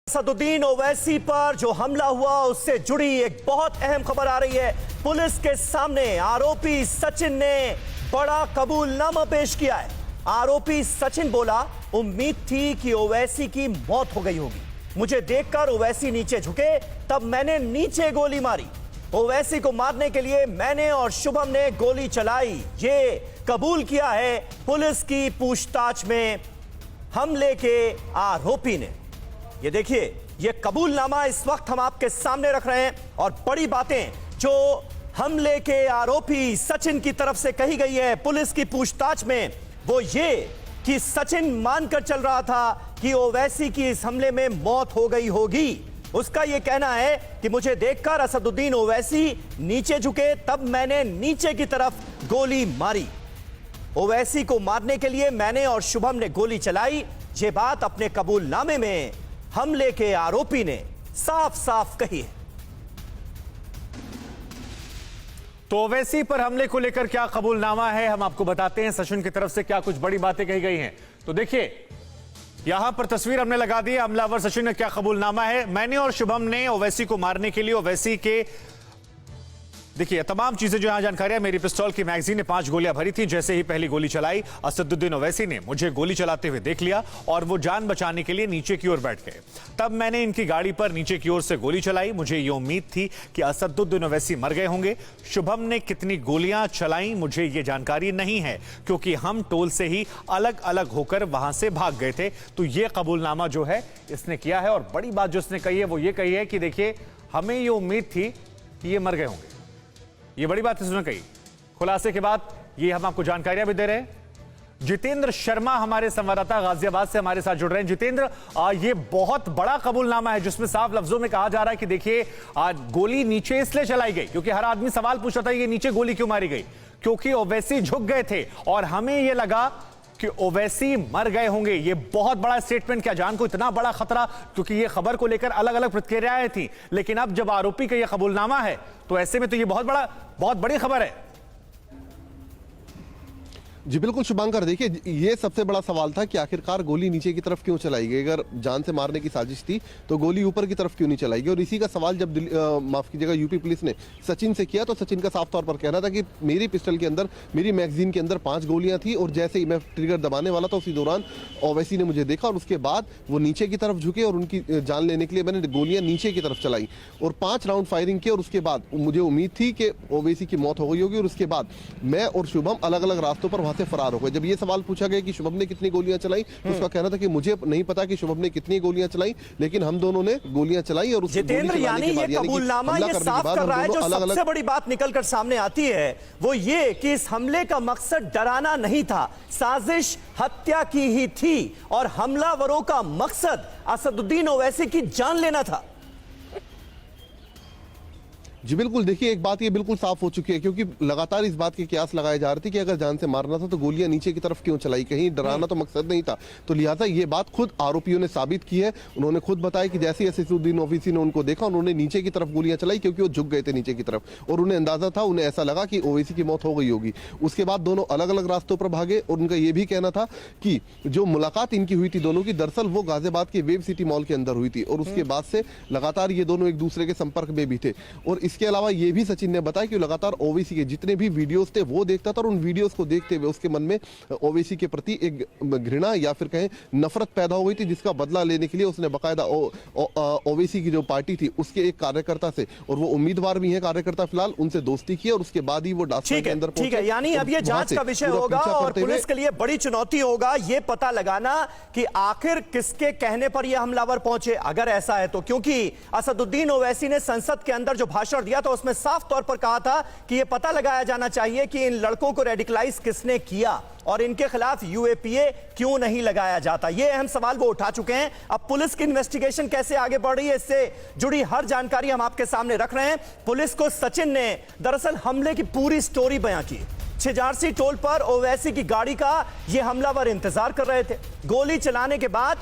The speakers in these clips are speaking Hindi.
असदुद्दीन ओवैसी पर जो हमला हुआ उससे जुड़ी एक बहुत अहम खबर आ रही है। पुलिस के सामने आरोपी सचिन ने बड़ा कबूलनामा पेश किया है। आरोपी सचिन बोला, उम्मीद थी कि ओवैसी की मौत हो गई होगी। मुझे देखकर ओवैसी नीचे झुके, तब मैंने नीचे गोली मारी। ओवैसी को मारने के लिए मैंने और शुभम ने गोली चलाई। ये कबूल किया है पुलिस की पूछताछ में हमले के आरोपी ने। ये देखिए, ये कबूलनामा इस वक्त हम आपके सामने रख रहे हैं और बड़ी बातें जो हमले के आरोपी सचिन की तरफ से कही गई है पुलिस की पूछताछ में, वो ये कि सचिन मानकर चल रहा था कि ओवैसी की इस हमले में मौत हो गई होगी। उसका यह कहना है कि मुझे देखकर असदुद्दीन ओवैसी नीचे झुके, तब मैंने नीचे की तरफ गोली मारी। ओवैसी को मारने के लिए मैंने और शुभम ने गोली चलाई। ये बात अपने कबूलनामे में हमले के आरोपी ने साफ साफ कही है। तो ओवैसी पर हमले को लेकर क्या कबूलनामा है, हम आपको बताते हैं। सचिन की तरफ से क्या कुछ बड़ी बातें कही गई हैं, तो देखिए यहां पर तस्वीर हमने लगा दी है। हमलावर सचिन ने क्या कबूलनामा है। मैंने और शुभम ने ओवैसी को मारने के लिए ओवैसी के, देखिए तमाम चीजें जो यहां जानकारियां, मेरी पिस्तौल की मैगजीन ने 5 गोलियां भरी थी। जैसे ही पहली गोली चलाई, असदुद्दीन ओवैसी ने मुझे गोली चलाते हुए देख लिया और वो जान बचाने के लिए नीचे की ओर बैठ गए। तब मैंने इनकी गाड़ी पर नीचे की ओर से गोली चलाई। मुझे ये उम्मीद थी कि असदुद्दीन ओवैसी मर गए होंगे। शुभम ने कितनी गोलियां चलाई मुझे ये जानकारी नहीं है, क्योंकि हम टोल से ही अलग अलग होकर वहां से भाग गए थे। तो ये कबूलनामा जो है इसने किया है। और बड़ी बात जो इसने कही है वो ये कही है कि देखिए, हमें ये उम्मीद थी कि ये मर गए होंगे। ये बड़ी बात इसने कही। खुलासे के बाद ये हम आपको जानकारियां भी दे रहे हैं। जितेंद्र शर्मा हमारे संवाददाता गाजियाबाद से हमारे साथ जुड़ रहे हैं। जितेंद्र, ये बहुत बड़ा कबूलनामा है जिसमें साफ लफ्जों में कहा जा रहा है कि देखिए, गोली नीचे इसलिए चलाई गई क्योंकि हर आदमी सवाल पूछ रहा था ये नीचे गोली क्यों मारी गई, क्योंकि ओवैसी झुक गए थे और हमें यह लगा कि ओवैसी मर गए होंगे। ये बहुत बड़ा स्टेटमेंट। क्या जान को इतना बड़ा खतरा, क्योंकि ये खबर को लेकर अलग अलग प्रतिक्रियाएं थी। लेकिन अब जब आरोपी का ये कबूलनामा है तो ऐसे में तो ये बहुत बड़ी खबर है। जी बिल्कुल शुभांकर, देखिए ये सबसे बड़ा सवाल था कि आखिरकार गोली नीचे की तरफ क्यों चलाई गई। अगर जान से मारने की साजिश थी तो गोली ऊपर की तरफ क्यों नहीं चलाई गई। और इसी का सवाल जब माफ कीजिएगा यूपी पुलिस ने सचिन से किया तो सचिन का साफ तौर पर कहना था कि मेरी पिस्टल के अंदर, मेरी मैगजीन के अंदर 5 गोलियां थी और जैसे ही मैं ट्रिगर दबाने वाला था उसी दौरान ओवैसी ने मुझे देखा और उसके बाद वो नीचे की तरफ झुके और उनकी जान लेने के लिए मैंने गोलियां नीचे की तरफ चलाई और 5 राउंड फायरिंग की। और उसके बाद मुझे उम्मीद थी कि ओवैसी की मौत हो गई होगी और उसके बाद मैं और शुभम अलग अलग रास्तों पर वहां से फरार हो गए। जब ये सवाल पूछा गया कि शुभम ने कितनी गोलियां चलाई तो उसका कहना था कि मुझे नहीं पता कि शुभम ने कितनी गोलियां चलाई, लेकिन हम दोनों ने गोलियां चलाई। और जितेंद्र, यानी ये कबूलनामा ये साफ कर रहा है, जो सबसे बड़ी बात निकलकर सामने आती है वो ये कि इस हमले का मकसद डराना नहीं था, साजिश हत्या की ही थी और हमलावरों का मकसद असदुद्दीन ओवैसी की जान लेना था। जी बिल्कुल, देखिए एक बात ये बिल्कुल साफ हो चुकी है क्योंकि लगातार इस बात के कयास लगाए जा रहे थे कि अगर जान से मारना था तो गोलियां नीचे की तरफ क्यों चलाई, कहीं डराना तो मकसद नहीं था। तो लिहाजा ये बात खुद आरोपियों ने साबित की है। उन्होंने खुद बताया कि जैसे ही असदुद्दीन ओवैसी ने उनको देखा उन्होंने नीचे की तरफ गोलियां चलाई क्योंकि वो झुक गए थे नीचे की तरफ और उन्हें अंदाजा था, उन्हें ऐसा लगा कि ओवैसी की मौत हो गई होगी। उसके बाद दोनों अलग अलग रास्तों पर भागे और उनका यह भी कहना था कि जो मुलाकात इनकी हुई थी दोनों की, दरअसल वो गाजियाबाद के वेब सिटी मॉल के अंदर हुई थी और उसके बाद से लगातार ये दोनों एक दूसरे के संपर्क में भी थे। और इसके अलावा ये भी सचिन ने बताया कि लगातार ओवैसी के जितने भी वीडियोस थे वो देखता था और उन वीडियोस को देखते हुए उसके मन में ओवैसी के प्रति एक घृणा या फिर कहें नफरत पैदा हो गई थी, जिसका बदला लेने के लिए उसने बकायदा ओवैसी की जो पार्टी थी उसके एक कार्यकर्ता से, और वो उम्मीदवार भी हैं कार्यकर्ता फिलहाल, उनसे दोस्ती की और उसके बाद ही वो डास्टर के अंदर ठीक है, यानी अब ये जांच का विषय होगा और पुलिस के लिए बड़ी चुनौती होगा ये पता लगाना कि आखिर किसके कहने पर यह हमलावर पहुंचे, अगर ऐसा है तो। क्योंकि असदुद्दीन ओवैसी ने संसद के अंदर जो भाषण दिया था उसमें साफ तौर पर कहा था कि यह पता लगाया जाना चाहिए कि इन लड़कों को रेडिकलाइज किसने किया और इनके खिलाफ यूएपीए क्यों नहीं लगाया जाता। यह अहम सवाल वो उठा चुके हैं। अब पुलिस की इन्वेस्टिगेशन कैसे आगे बढ़ रही है, इससे जुड़ी हर जानकारी हम आपके सामने रख रहे हैं। पुलिस को सचिन ने दरअसल हमले की पूरी स्टोरी बयां की। छिजारसी टोल पर ओवैसी की गाड़ी का यह हमलावर इंतजार कर रहे थे। गोली चलाने के बाद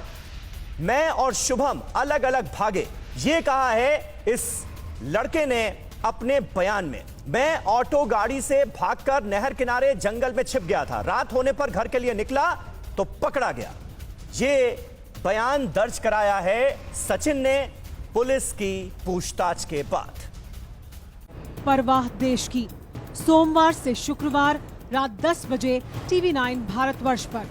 मैं और शुभम अलग अलग भागे, यह कहा है इस लड़के ने अपने बयान में। मैं ऑटो गाड़ी से भागकर नहर किनारे जंगल में छिप गया था। रात होने पर घर के लिए निकला तो पकड़ा गया। ये बयान दर्ज कराया है सचिन ने पुलिस की पूछताछ के बाद। परवाह देश की, सोमवार से शुक्रवार रात 10 बजे TV9 भारतवर्ष पर।